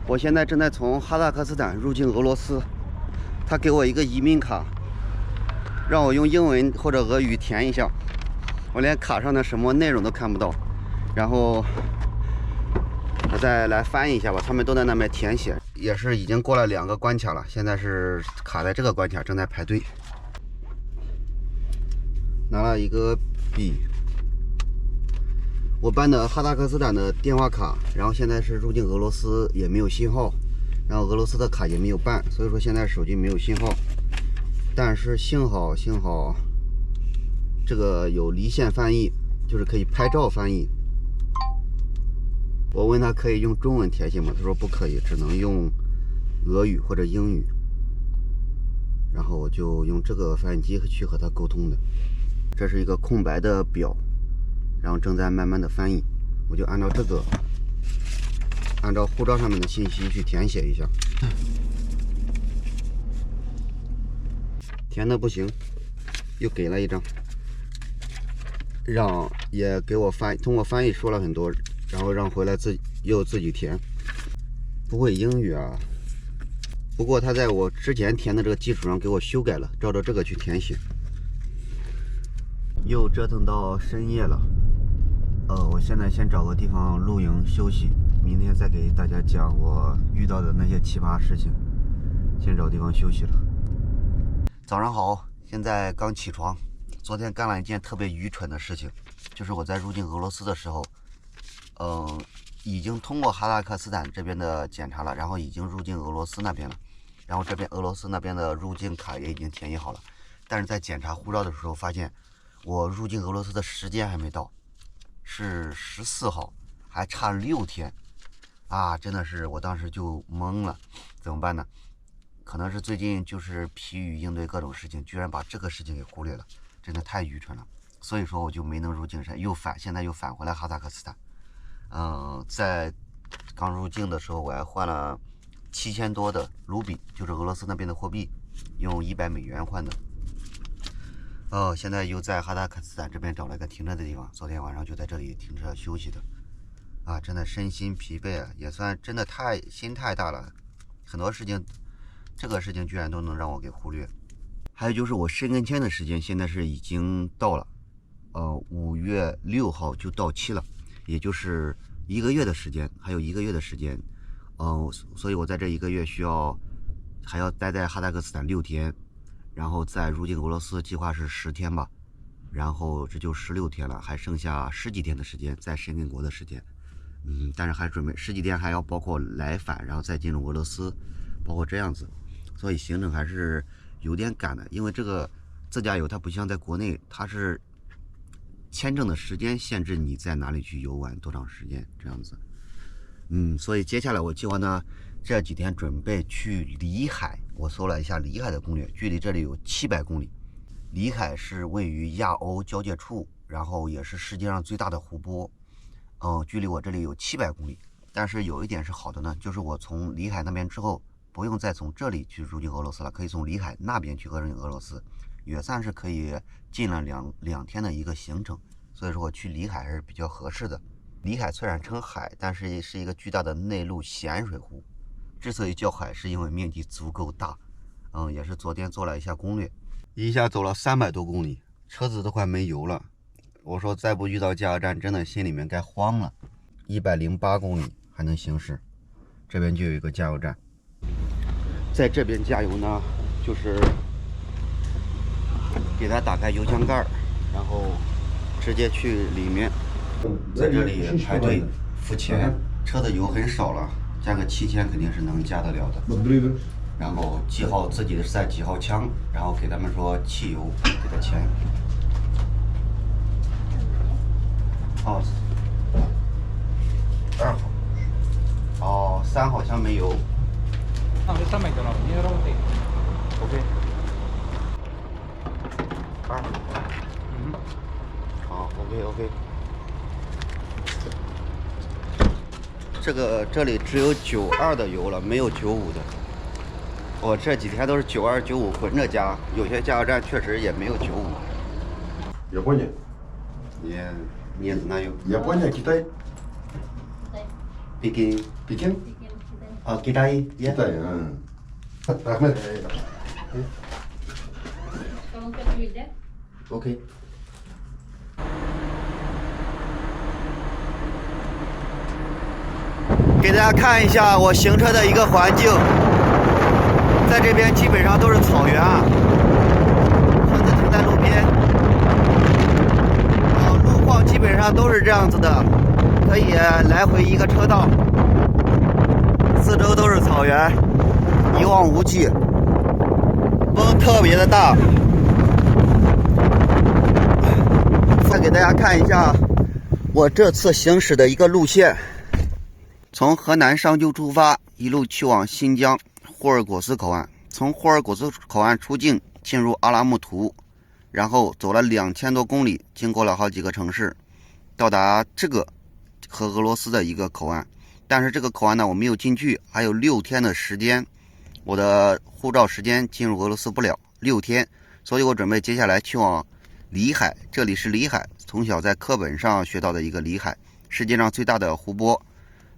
我现在正在从哈萨克斯坦入境俄罗斯，他给我一个移民卡，让我用英文或者俄语填一下，我连卡上的什么内容都看不到。然后我再来翻译一下吧，他们都在那边填写，也是已经过了2个关卡了，现在是卡在这个关卡，正在排队。拿了一个笔。我办的哈萨克斯坦的电话卡，然后现在是入境俄罗斯也没有信号，然后俄罗斯的卡也没有办，所以说现在手机没有信号。但是幸好这个有离线翻译，就是可以拍照翻译。我问他可以用中文填写吗？他说不可以，只能用俄语或者英语。然后我就用这个翻译机去和他沟通的。这是一个空白的表。然后正在慢慢的翻译，我就按照护照上面的信息去填写一下。填的不行，又给了一张，也给我通过翻译说了很多，然后让回来自己填。不会英语啊，不过他在我之前填的这个基础上给我修改了，照着这个去填写。又折腾到深夜了。我现在先找个地方露营休息，明天再给大家讲我遇到的那些奇葩事情。先找地方休息了。早上好，现在刚起床。昨天干了一件特别愚蠢的事情，就是我在入境俄罗斯的时候，已经通过哈萨克斯坦这边的检查了，然后已经入境俄罗斯那边了，然后这边俄罗斯那边的入境卡也已经填写好了，但是在检查护照的时候发现我入境俄罗斯的时间还没到。是14号，还差6天啊！真的是，我当时就懵了，怎么办呢？可能是最近就是疲于应对各种事情，居然把这个事情给忽略了，真的太愚蠢了。所以说我就没能入境，现在又返回来哈萨克斯坦。在刚入境的时候，我还换了7000多的卢比，就是俄罗斯那边的货币，用100美元换的。现在又在哈萨克斯坦这边找了一个停车的地方，昨天晚上就在这里停车休息的。真的身心疲惫啊，也算真的心太大了，很多事情，这个事情居然都能让我给忽略。还有就是我申根签的时间现在是已经到了，5月6号就到期了，也就是1个月的时间，还有1个月的时间，所以我在这1个月还要待在哈萨克斯坦6天。然后再入境俄罗斯，计划是10天吧，然后这就16天了，还剩下10几天的时间在申根国的时间，但是还准备10几天，还要包括来返，然后再进入俄罗斯，包括这样子，所以行程还是有点赶的，因为这个自驾游它不像在国内，它是签证的时间限制你在哪里去游玩多长时间这样子，所以接下来我计划呢，这几天准备去里海。我搜了一下里海的攻略，距离这里有700公里。里海是位于亚欧交界处，然后也是世界上最大的湖泊。距离我这里有700公里。但是有一点是好的呢，就是我从里海那边之后，不用再从这里去入境俄罗斯了，可以从里海那边去入境俄罗斯，也算是可以进了两天的一个行程。所以说我去里海还是比较合适的。里海虽然称海，但是是一个巨大的内陆咸水湖。之所以叫海，是因为面积足够大。也是昨天做了一下攻略，一下走了300多公里，车子都快没油了。我说再不遇到加油站，真的心里面该慌了。108公里还能行驶，这边就有一个加油站。在这边加油呢，就是给它打开油箱盖，然后直接去里面，在这里排队付钱。车的油很少了。加个7000肯定是能加得了的，然后记好自己的是在几号枪，然后给他们说汽油，给他钱。2号，3号枪没油。OK。2号。OK。这里只有92的油了，没有95的。我这几天都是92、95混着加，有些加油站确实也没有95。Япония? Не знаю. Япония, Китай? Пекин. Пекин? Kita ya. Kita ya. Rahmat. OK。给大家看一下我行车的一个环境，在这边基本上都是草原啊，车子停在路边，路况基本上都是这样子的，可以来回一个车道，四周都是草原，一望无际，风特别的大。再给大家看一下我这次行驶的一个路线。从河南商丘出发，一路去往新疆霍尔果斯口岸，从霍尔果斯口岸出境，进入阿拉木图，然后走了2000多公里，经过了好几个城市，到达这个和俄罗斯的一个口岸。但是这个口岸呢，我没有进去，还有6天的时间，我的护照时间进入俄罗斯不了6天，所以我准备接下来去往里海，这里是里海，从小在课本上学到的一个里海，世界上最大的湖泊。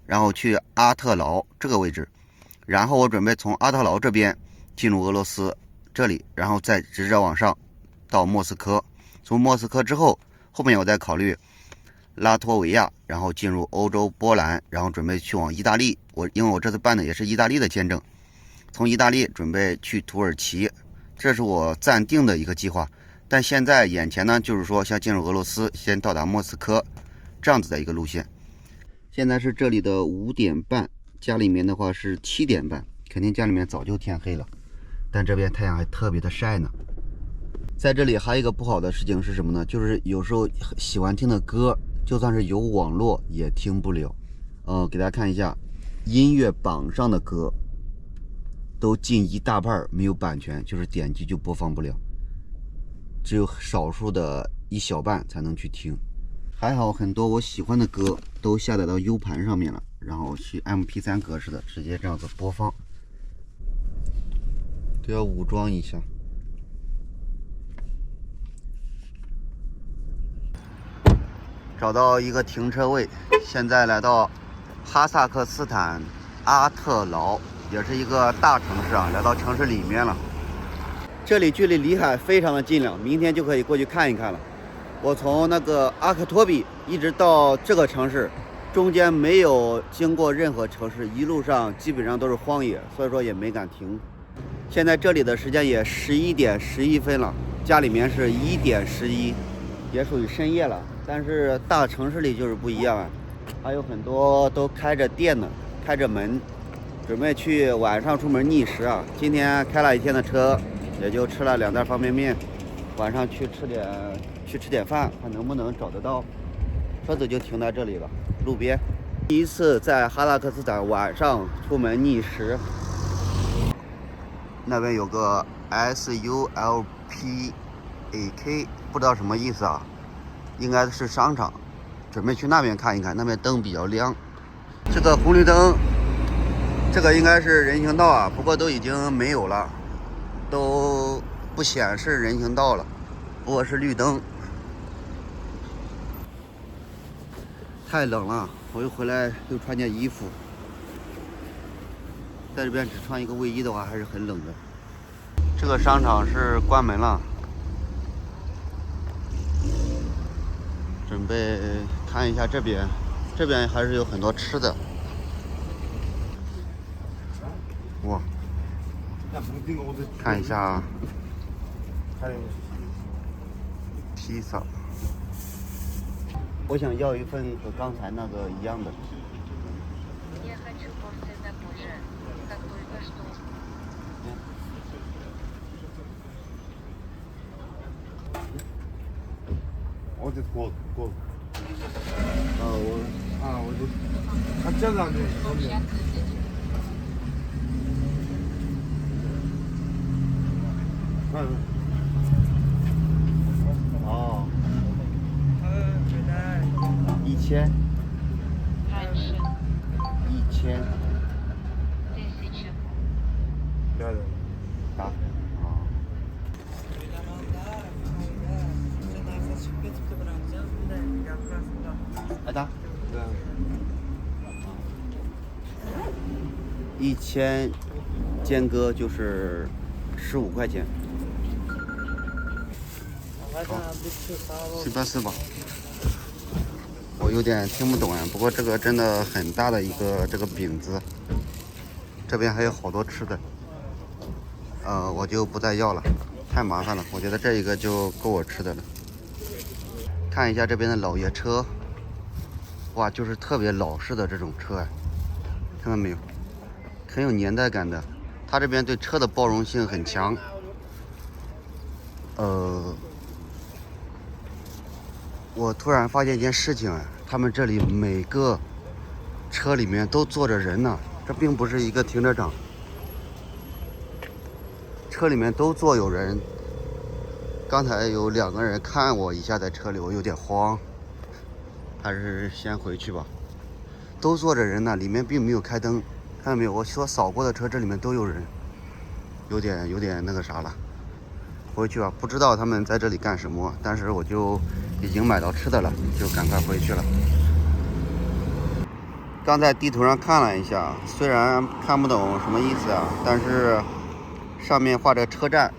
然后去阿特劳这个位置，然后我准备从阿特劳这边进入俄罗斯这里，然后再直着往上到莫斯科。从莫斯科之后，后面我再考虑拉脱维亚，然后进入欧洲波兰，然后准备去往意大利。因为我这次办的也是意大利的签证，从意大利准备去土耳其，这是我暂定的一个计划。但现在眼前呢，就是说想进入俄罗斯，先到达莫斯科这样子的一个路线。现在是这里的5点半，家里面的话是7点半，肯定家里面早就天黑了，但这边太阳还特别的晒呢。在这里还有一个不好的事情是什么呢？就是有时候喜欢听的歌，就算是有网络也听不了。给大家看一下，音乐榜上的歌都近一大半没有版权，就是点击就播放不了，只有少数的一小半才能去听。还好很多我喜欢的歌都下载到 U 盘上面了，然后去 MP3 格式的直接这样子播放，都要武装一下。找到一个停车位，现在来到哈萨克斯坦阿特劳，也是一个大城市啊，来到城市里面了。这里距离里海非常的近了，明天就可以过去看一看了。我从那个阿克托比一直到这个城市，中间没有经过任何城市，一路上基本上都是荒野，所以说也没敢停。现在这里的时间也11点11分了，家里面是1点11，也属于深夜了。但是大城市里就是不一样啊，还有很多都开着店呢，开着门，准备去晚上出门觅食啊。今天开了一天的车，也就吃了2袋方便面，晚上去吃点饭，看能不能找得到。车子就停在这里了，路边。第一次在哈萨克斯坦晚上出门觅食。那边有个 SULPAK， 不知道什么意思啊，应该是商场，准备去那边看一看，那边灯比较亮。这个红绿灯，这个应该是人行道啊，不过都已经没有了，都不显示人行道了，不过是绿灯。太冷了，我又回来又穿件衣服，在这边只穿一个卫衣的话还是很冷的。这个商场是关门了，准备看一下这边，这边还是有很多吃的。哇，看一下披萨。我想要一份和刚才那个一样的。我就过。我就，他这样子。哦。1000。1000。Да. Это? Да. 1000间隔就是15块钱。随便试吧。我有点听不懂啊，不过这个真的很大的一个这个饼子，这边还有好多吃的。我就不再要了，太麻烦了。我觉得这一个就够我吃的了。看一下这边的老爷车，哇，就是特别老式的这种车啊，看到没有，很有年代感的。他这边对车的包容性很强。我突然发现一件事情啊，他们这里每个车里面都坐着人呢，这并不是一个停车场，车里面都坐有人。刚才有2个人看我一下在车里，我有点慌，还是先回去吧。都坐着人呢，里面并没有开灯，看到没有？我所扫过的车这里面都有人，有点那个啥了。回去吧，不知道他们在这里干什么，但是我就已经买到吃的了，就赶快回去了。刚在地图上看了一下，虽然看不懂什么意思啊，但是上面画着车站，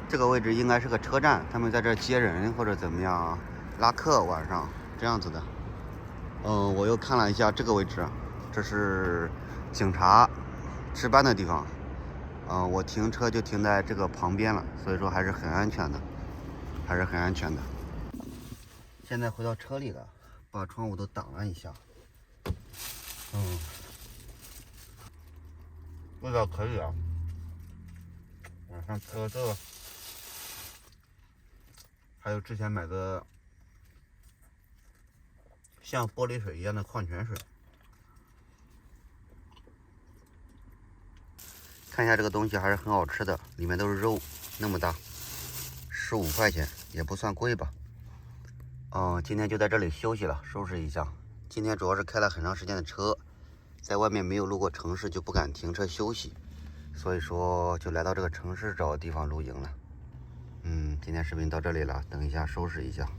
这个位置应该是个车站，他们在这接人或者怎么样，拉客晚上这样子的。我又看了一下这个位置，这是警察值班的地方。我停车就停在这个旁边了，所以说还是很安全的，还是很安全的。现在回到车里了，把窗户都挡了一下。味道可以啊。晚上喝这个，还有之前买的像玻璃水一样的矿泉水。看一下这个东西还是很好吃的，里面都是肉，那么大，15块钱也不算贵吧。今天就在这里休息了，收拾一下。今天主要是开了很长时间的车，在外面没有路过城市就不敢停车休息，所以说就来到这个城市找个地方露营了。今天视频到这里了，等一下收拾一下。